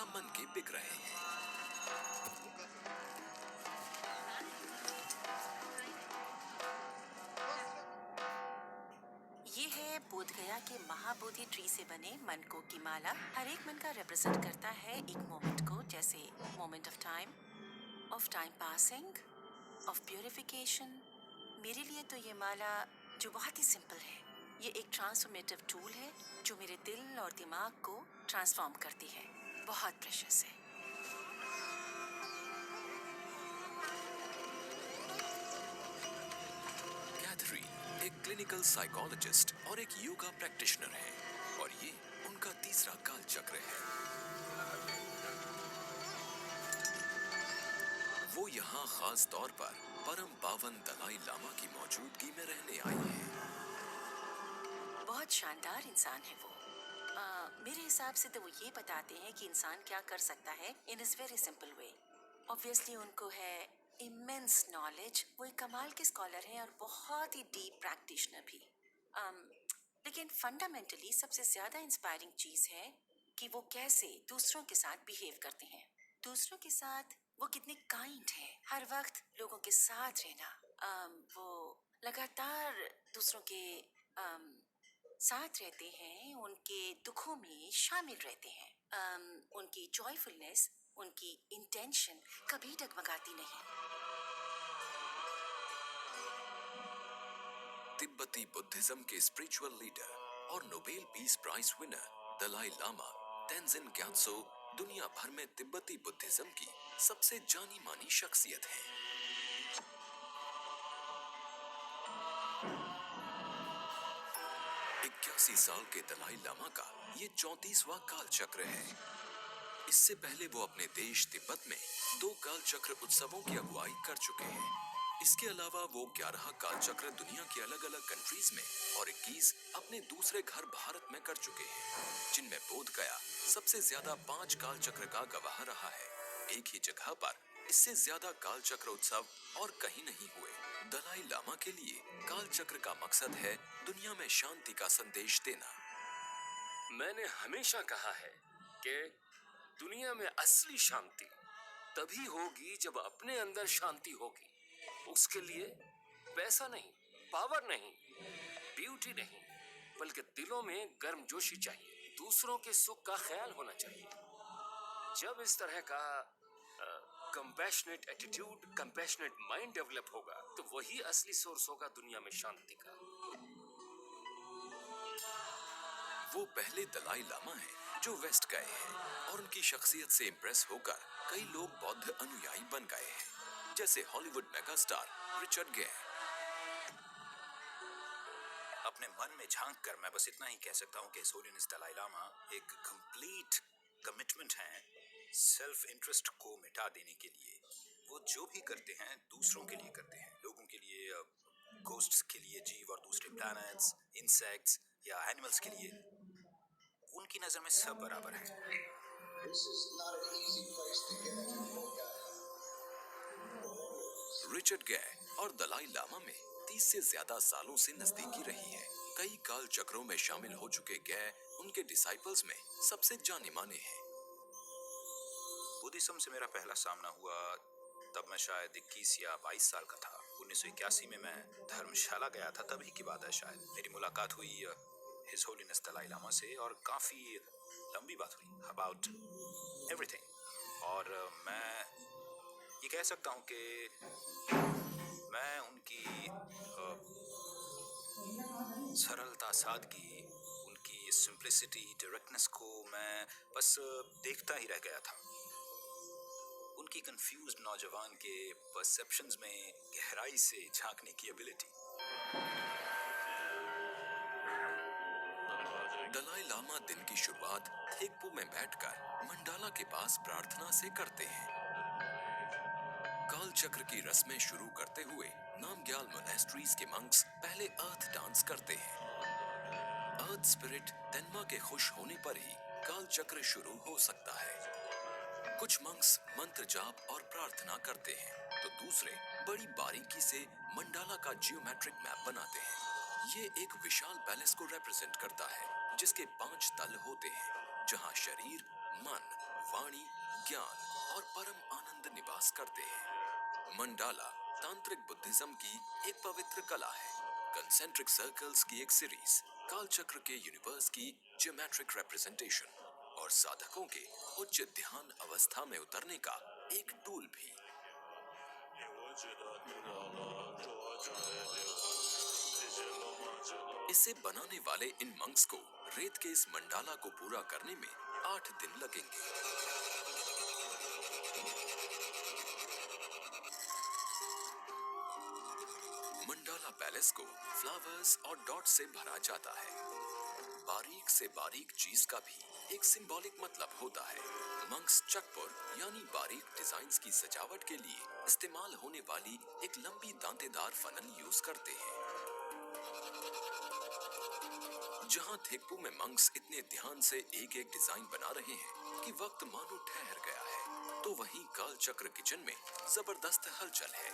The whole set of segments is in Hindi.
या मन के बिक रहे हैं। ये है बोधगया के महाबोधि ट्री से बने मनकों की माला। हर एक मन का रिप्रेजेंट करता है एक मोमेंट को, जैसे moment of time passing, of purification. मेरे लिए तो ये माला जो बहुत ही सिंपल है, ये एक ट्रांसफॉर्मेटिव टूल है जो मेरे दिल और दिमाग को ट्रांसफॉर्म करती है। बहुत प्रेशियस है। कैथरीन एक क्लिनिकल साइकोलॉजिस्ट और एक योगा प्रैक्टिशनर है और ये उनका तीसरा काल चक्र है। वो यहाँ खास तौर पर परम पावन दलाई लामा की मौजूदगी में रहने आई हैं। बहुत शानदार इंसान है वो। मेरे हिसाब से तो वो ये बताते हैं कि इंसान क्या कर सकता है in is very simple way. Obviously उनको है इमेंस नॉलेज, वो एक कमाल के स्कॉलर हैं और बहुत ही डीप प्रैक्टिशनर भी। लेकिन फंडामेंटली सबसे ज्यादा इंस्पायरिंग चीज है कि वो कैसे दूसरों के साथ बिहेव करते हैं। दूसरों के साथ वो कितने काइंड है, हर वक्त लोगों के साथ रहना। वो लगातार दूसरों के साथ रहते हैं, उनके दुखों में शामिल रहते हैं। उनकी जॉयफुलनेस, उनकी इंटेंशन कभी डगमगाती नहीं। तिब्बती बुद्धिज्म के स्पिरिचुअल लीडर और Nobel peace prize winner Dalai Lama Tenzin Gyatso दुनिया भर में तिब्बती बुद्धिज्म की सबसे जानी मानी शख्सियत हैं। 81 साल के दलाई लामा का ये 34वां काल चक्र है। इससे पहले वो अपने देश तिब्बत में 2 काल चक्र उत्सवों की अगुवाई कर चुके हैं। इसके अलावा वो 11 काल चक्र दुनिया की अलग अलग कंट्रीज में और 21 अपने दूसरे घर भारत में कर चुके हैं, जिनमें बोध गया सबसे ज्यादा 5 काल चक्र का गवाह रहा है। एक ही जगह पर इससे ज्यादा काल चक्र उत्सव और कहीं नहीं हुए। दलाई लामा के लिए काल चक्र का मकसद है दुनिया में शांति का संदेश देना। मैंने हमेशा कहा है कि दुनिया में असली शांति तभी होगी जब अपने अंदर शांति होगी। उसके लिए पैसा नहीं, पावर नहीं, ब्यूटी नहीं, बल्कि दिलों में गर्मजोशी चाहिए। दूसरों के सुख का ख्याल होना चाहिए। जब इस तरह का compassionate attitude, compassionate mind develop होगा तो वही असली सोर्स होगा दुनिया में शांति का। वो पहले दलाई लामा हैं जो वेस्ट गए हैं और उनकी शख्सियत से इम्प्रेस होकर कई लोग बौद्ध अनुयायी बन गए हैं, जैसे हॉलीवुड मेगास्टार रिचर्ड गे। अपने मन में झांक कर मैं बस इतना ही कह सकता हूँ कि हिज होलीनेस दलाई लामा एक कंप्लीट कमिटमेंट है सेल्फ इंटरेस्ट को मिटा देने के लिए। वो जो भी करते हैं दूसरों के लिए करते हैं, लोगों के लिए, गोस्ट्स के लिए, जीव और दूसरे प्लैनेट्स, इंसेक्ट्स या एनिमल्स के लिए। उनकी नजर में सब बराबर हैं। रिचर्ड गे और दलाई लामा में 30 से ज्यादा सालों से नजदीकी रही है। कई काल चक्रों में शामिल हो चुके गे उनके डिसाइपल्स में सबसे जाने माने हैं। बुद्धिज्म से मेरा पहला सामना हुआ तब मैं शायद 21 या 22 साल का था। 1981 में मैं धर्मशाला गया था, तभी की बात है शायद। मेरी मुलाकात हुई हिज होलीनेस दलाई लामा से और काफी लंबी बात हुई अबाउट एवरीथिंग। और मैं ये कह सकता हूँ कि मैं उनकी सरलता, सादगी, उनकी सिंप्लिसिटी, डायरेक्टनेस को मैं बस देखता ही रह गया था। उनकी कंफ्यूज्ड नौजवान के परसेप्शंस में गहराई से झांकने की एबिलिटी। दलाई लामा दिन की शुरुआत थेकपू में बैठकर मंडाला के पास प्रार्थना से करते हैं। काल चक्र की रस्में शुरू करते हुए नामग्याल मोनेस्ट्रीज के मंक्स पहले अर्थ डांस करते हैं। अर्थ स्पिरिट तेनमा के खुश होने पर ही काल चक्र शुरू हो सकता है। कुछ मंक्स मंत्र जाप और प्रार्थना करते हैं, तो दूसरे बड़ी बारीकी से मंडाला का जियोमेट्रिक मैप बनाते हैं। ये एक विशाल पैलेस को रिप्रेजेंट करता है, जिसके 5 तल होते हैं, जहां शरीर, मन, वाणी, ज्ञान और परम आनंद निवास करते हैं। मंडाला तांत्रिक बुद्धिज्म की एक पवित्र कला है, कंसेंट्रिक सर्कल्स की एक सीरीज, कालचक्र के यूनिवर्स की ज्योमेट्रिक रिप्रेजेंटेशन और साधकों के उच्च ध्यान अवस्था में उतरने का एक टूल भी। इसे बनाने वाले इन मंक्स को रेत के इस मंडाला को पूरा करने में 8 दिन लगेंगे। मंडाला पैलेस को फ्लावर्स और डॉट्स से भरा जाता है। बारीक से बारीक चीज का भी एक सिंबॉलिक मतलब होता है। मंक्स चकपुर यानी बारीक डिजाइन्स की सजावट के लिए इस्तेमाल होने वाली एक लंबी दांतेदार फनल यूज करते हैं। जहां थेकपू में मंक्स इतने ध्यान से एक एक डिजाइन बना रहे हैं कि वक्त मानो ठहर गया है, तो वहीं कालचक्र किचन में जबरदस्त हलचल है।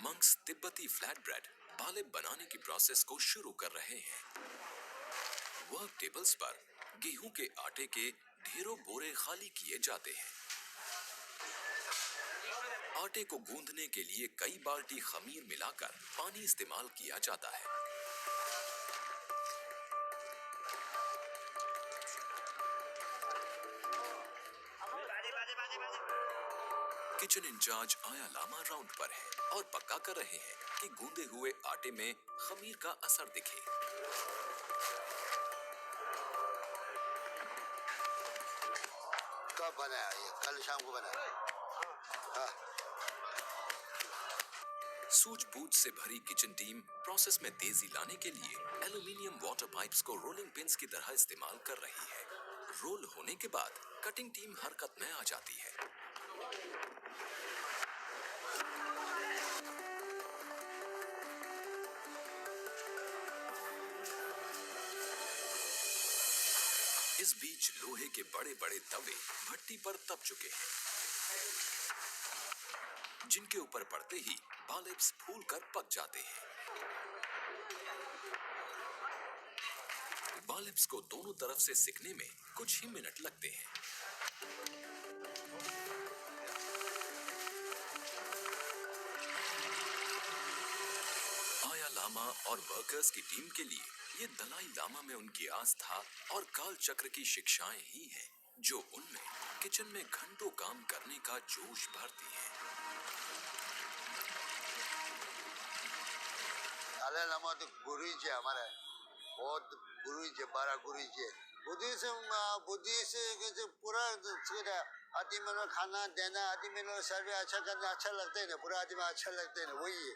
मंक्स तिब्बती फ्लैट ब्रेड बालेब बनाने की प्रोसेस को शुरू कर रहे हैं। वर्क टेबल्स पर गेहूं के आटे के ढेरों बोरे खाली किए जाते हैं। आटे को गूंदने के लिए कई बाल्टी खमीर मिलाकर पानी इस्तेमाल किया जाता है। किचन इंचार्ज आया लामा राउंड पर है और पक्का कर रहे हैं कि गूंदे हुए आटे में खमीर का असर दिखे। कब बनाया ये? कल शाम को बनाया। हाँ। सूझबूझ से भरी किचन टीम प्रोसेस में तेजी लाने के लिए एल्यूमिनियम वाटर पाइप्स को रोलिंग पिन्स की तरह इस्तेमाल कर रही है। रोल होने के बाद कटिंग टीम हरकत में आ जाती है। इस बीच लोहे के बड़े बड़े तवे भट्टी पर तप चुके हैं, जिनके ऊपर पड़ते ही बालेब्स फूलकर पक जाते हैं। बालेब्स को दोनों तरफ से सिकने में कुछ ही मिनट लगते हैं। आया लामा और वर्कर्स की टीम के लिए ये दलाई लामा में उनकी आस्था और काल चक्र की शिक्षाएं ही हैं, जो उनमें किचन में घंटों काम करने का जोश भरती हैं। दालाई लामा तो गुरु जी हमारा बहुत गुरु जी, 12 गुरु जी। बुद्धिज्म पूरा आदमी में खाना देना, आदमी में सर्वे अच्छा करना अच्छा लगता है ना, पूरा आदमी अच्छा लगता है ना, वही है।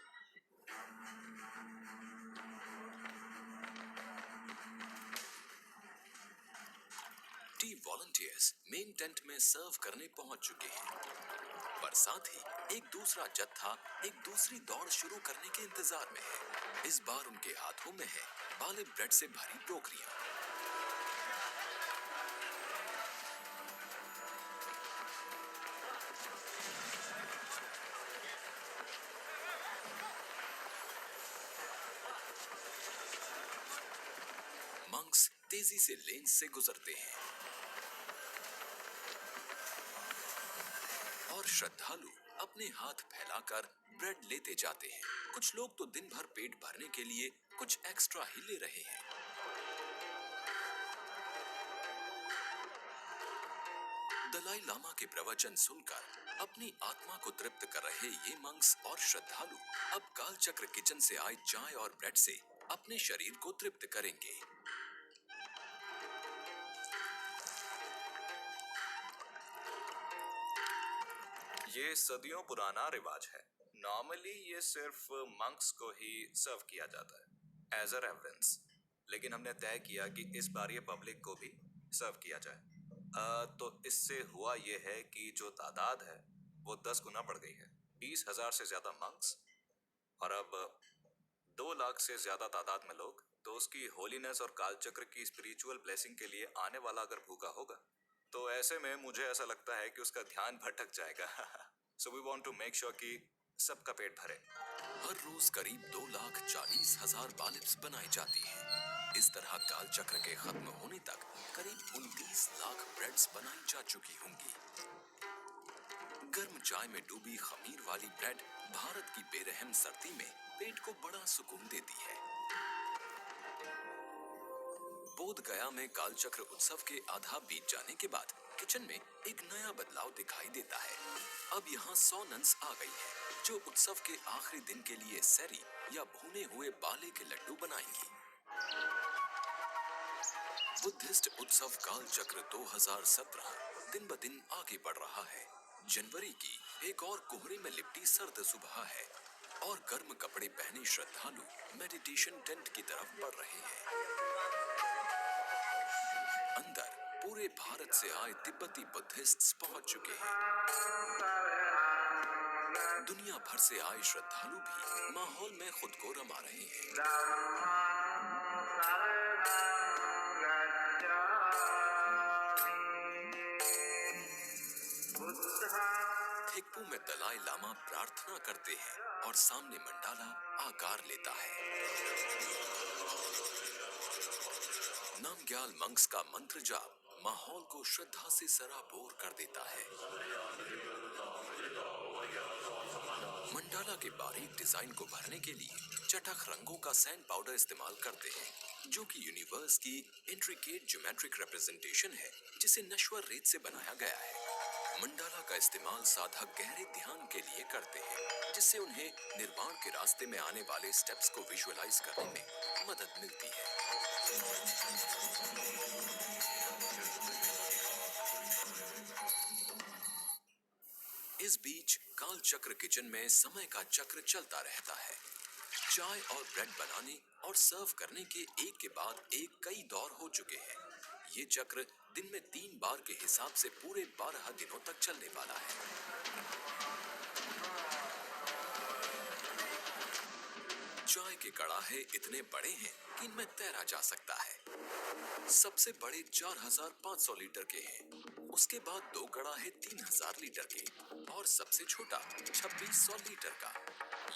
टी वॉलंटियर्स मेन टेंट में सर्व करने पहुंच चुके हैं, पर साथ ही एक दूसरा जत्था एक दूसरी दौड़ शुरू करने के इंतजार में है। इस बार उनके हाथों में है बालेब ब्रेड से भरी टोकरियां। मंक्स तेजी से लेन्स से गुजरते हैं और श्रद्धालु अपने हाथ फैलाकर ब्रेड लेते जाते हैं। कुछ लोग तो दिन भर पेट भरने के लिए कुछ एक्स्ट्रा ही ले रहे हैं। दलाई लामा के प्रवचन सुनकर अपनी आत्मा को तृप्त कर रहे ये मंक्स और श्रद्धालु अब कालचक्र किचन से आए चाय और ब्रेड से अपने शरीर को तृप्त करेंगे। ये सदियों पुराना रिवाज है। नॉर्मली ये सिर्फ मंक्स को ही सर्व किया जाता है एज अ रेफरेंस, लेकिन हमने तय किया कि इस बार ये पब्लिक को भी सर्व किया जाए। तो इससे हुआ ये है कि जो तादाद है वो 10 गुना बढ़ गई है। 20,000 से ज्यादा मंक्स और अब 2 लाख से ज्यादा तादाद में लोग। तो उसकी होलीनेस और कालचक्र की स्पिरिचुअल ब्लेसिंग के लिए आने वाला अगर भूखा होगा तो ऐसे में मुझे ऐसा लगता है कि उसका ध्यान भटक जाएगा। So we want to make sure कि सबका पेट भरे। हर रोज करीब 2,40,000 बालिप्स बनाई जाती हैं। इस तरह काल चक्र के खत्म होने तक करीब 29 लाख ब्रेड्स बनाई जा चुकी होंगी। गर्म चाय में डूबी खमीर वाली ब्रेड भारत की बेरहम सर्दी में पेट को बड़ा सुकून देती है। बोध गया में काल चक्र उत्सव के आधा बीत जाने के बाद किचन में एक नया बदलाव दिखाई देता है। अब यहाँ 100 नन्स आ गई है जो उत्सव के आखिरी दिन के लिए सैरी या भुने हुए बाले के लड्डू बनाएंगी। बुद्धिस्ट उत्सव काल चक्र 2017 दिन ब दिन आगे बढ़ रहा है। जनवरी की एक और कोहरे में लिपटी सर्द सुबह है और गर्म कपड़े पहने श्रद्धालु मेडिटेशन टेंट की तरफ बढ़ रहे हैं। अंदर पूरे भारत से आए तिब्बती बुद्धिस्ट्स पहुंच चुके हैं। दुनिया भर से आए श्रद्धालु भी माहौल में खुद को रमा रहे हैं। थिम्पू में दलाई लामा प्रार्थना करते हैं और सामने मंडाला आकार लेता है। नामग्याल मंक्स का मंत्र जाप माहौल को श्रद्धा से सराबोर कर देता है। मंडाला के बारीक डिजाइन को भरने के लिए चटख रंगों का सैंड पाउडर इस्तेमाल करते हैं, जो कि यूनिवर्स की इंट्रिकेट ज्योमेट्रिक रिप्रेजेंटेशन है जिसे नश्वर रेत से बनाया गया है। मंडाला का इस्तेमाल साधक गहरे ध्यान के लिए करते हैं, जिससे उन्हें निर्वाण के रास्ते में आने वाले स्टेप्स को विजुअलाइज करने में मदद मिलती है। इस बीच काल चक्र किचन में समय का चक्र चलता रहता है। चाय और ब्रेड बनाने और सर्व करने के एक के बाद एक कई दौर हो चुके हैं। ये चक्र दिन में 3 बार के हिसाब से पूरे 12 दिनों तक चलने वाला है। चाय के कड़ाहे इतने बड़े हैं कि इनमें तैरा जा सकता है। सबसे बड़े 4,500 लीटर के हैं। उसके बाद 2 कड़ाहे 3,000 लीटर के और सबसे छोटा 2,600 लीटर का।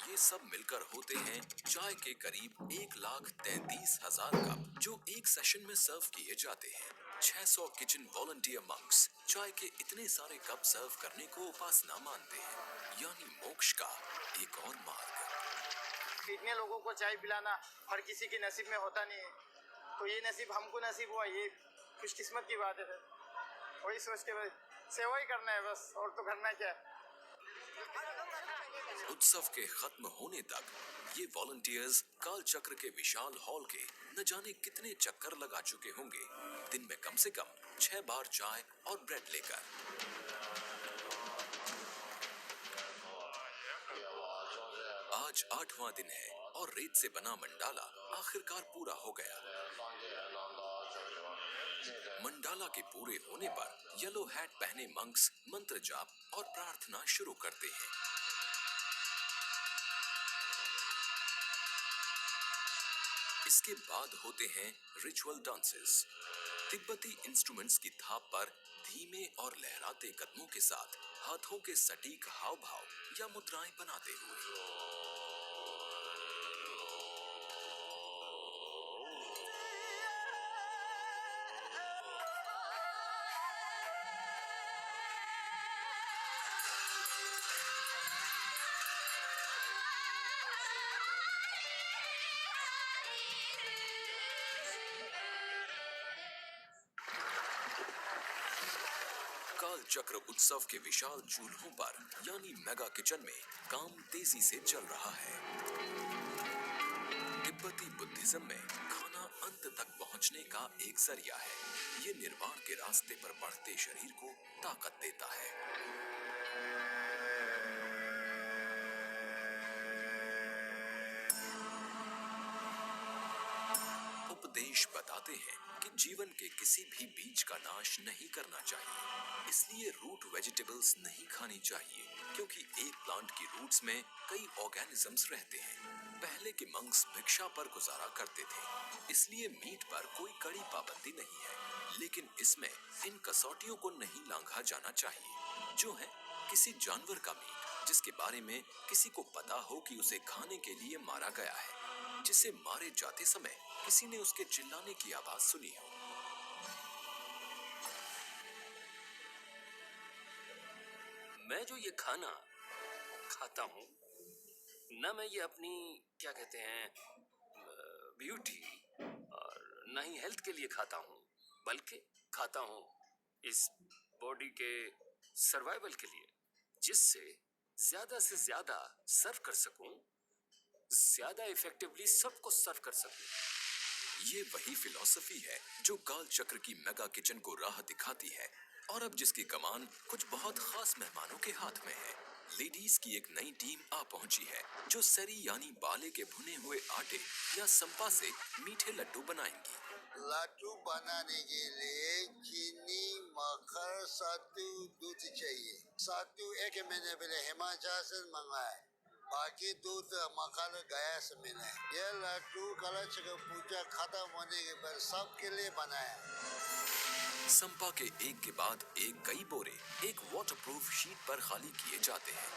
ये सब मिलकर होते हैं चाय के करीब 1,33,000 कप, जो एक सेशन में सर्व किए जाते हैं। 600 किचन वॉलंटियर मंक्स चाय के इतने सारे कप सर्व करने को उपासना मानते हैं, यानी मोक्ष का एक और मार्ग। इतने लोगों को चाय पिलाना हर किसी के नसीब में होता नहीं है, तो ये नसीब हमको नसीब हुआ, ये खुशकिस्मत की बात है। वही सोच के बस सेवा ही करना है बस, और तो करना क्या है। उत्सव के खत्म होने तक ये वॉलंटियर्स काल चक्र के विशाल हॉल के न जाने कितने चक्कर लगा चुके होंगे, दिन में कम से कम 6 बार चाय और ब्रेड लेकर। आज 8वां दिन है और रेत से बना मंडाला आखिरकार पूरा हो गया। मंडाला के पूरे होने पर येलो हैट पहने मंक्स मंत्र जाप और प्रार्थना शुरू करते हैं। इसके बाद होते हैं रिचुअल डांसेस। तिब्बती इंस्ट्रूमेंट्स की थाप पर धीमे और लहराते कदमों के साथ हाथों के सटीक हाव भाव या मुद्राएं बनाते हुए काल चक्र उत्सव के विशाल चूल्हों पर यानी मेगा किचन में काम तेजी से चल रहा है। तिब्बती बुद्धिज्म में खाना अंत तक पहुंचने का एक जरिया है। ये निर्वाण के रास्ते पर बढ़ते शरीर को ताकत देता है। उपदेश बताते हैं कि जीवन के किसी भी बीज का नाश नहीं करना चाहिए, इसलिए रूट वेजिटेबल्स नहीं खानी चाहिए, क्योंकि एक प्लांट की रूट्स में कई ऑर्गेनिजम्स रहते हैं। पहले के मंक्स भिक्षा पर गुजारा करते थे, इसलिए मीट पर कोई कड़ी पाबंदी नहीं है, लेकिन इसमें इन कसौटियों को नहीं लांघा जाना चाहिए, जो है किसी जानवर का मीट, जिसके बारे में किसी को पता हो कि उसे खाने के लिए मारा गया है, जिसे मारे जाते समय किसी ने उसके चिल्लाने की आवाज सुनी हो। मैं जो ये खाना खाता हूँ, न मैं ये अपनी क्या कहते हैं ब्यूटी और न ही हेल्थ के लिए खाता हूँ, बल्कि खाता हूँ इस बॉडी के सर्वाइवल के लिए, जिससे ज्यादा से ज्यादा सर्व कर सकूं, ज्यादा इफेक्टिवली सबको सर्व कर सकूं। ये वही फिलॉसफी है जो काल चक्र की मेगा किचन को राह दिखाती है, और अब जिसकी कमान कुछ बहुत खास मेहमानों के हाथ में है। लेडीज की एक नई टीम आ पहुंची है जो सरी यानी बाले के भुने हुए आटे या संपा से मीठे लड्डू बनाएंगी। लड्डू बनाने के लिए चीनी, मक्खन, सत्तू, दूध चाहिए। सत्तू 1 महीने पहले हिमाचल से मंगाए, बाकी दूध मक्खन गया से मिला है। ये लड्डू काला चक्र पूजा खत्म होने के बाद सबके लिए बनाया। संपा के एक के बाद एक कई बोरे एक वाटरप्रूफ शीट पर खाली किए जाते हैं।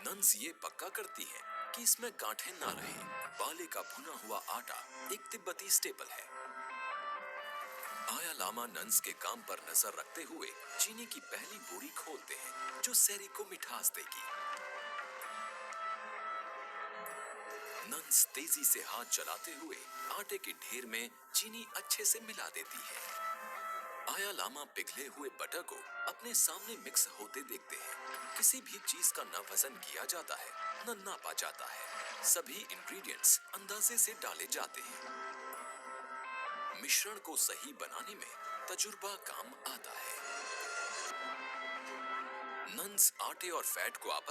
नन्स ये पक्का करती हैं कि इसमें गांठें ना रहे। बाले का भुना हुआ आटा एक तिब्बती स्टेपल है। आया लामा नन्स के काम पर नजर रखते हुए चीनी की पहली बोरी खोलते हैं जो सैरी को मिठास देगी। नन्स तेजी से हाथ चलाते हुए आटे के ढेर में चीनी अच्छे से मिला देती है। आया लामा पिघले हुए बटर को अपने सामने मिक्स होते देखते हैं। किसी भी चीज का न वजन किया जाता है न नापा जाता है। सभी इंग्रेडिएंट्स अंदाजे से डाले जाते हैं। मिश्रण को सही बनाने में तजुर्बा काम आता है। नन्स आटे और फैट को आपस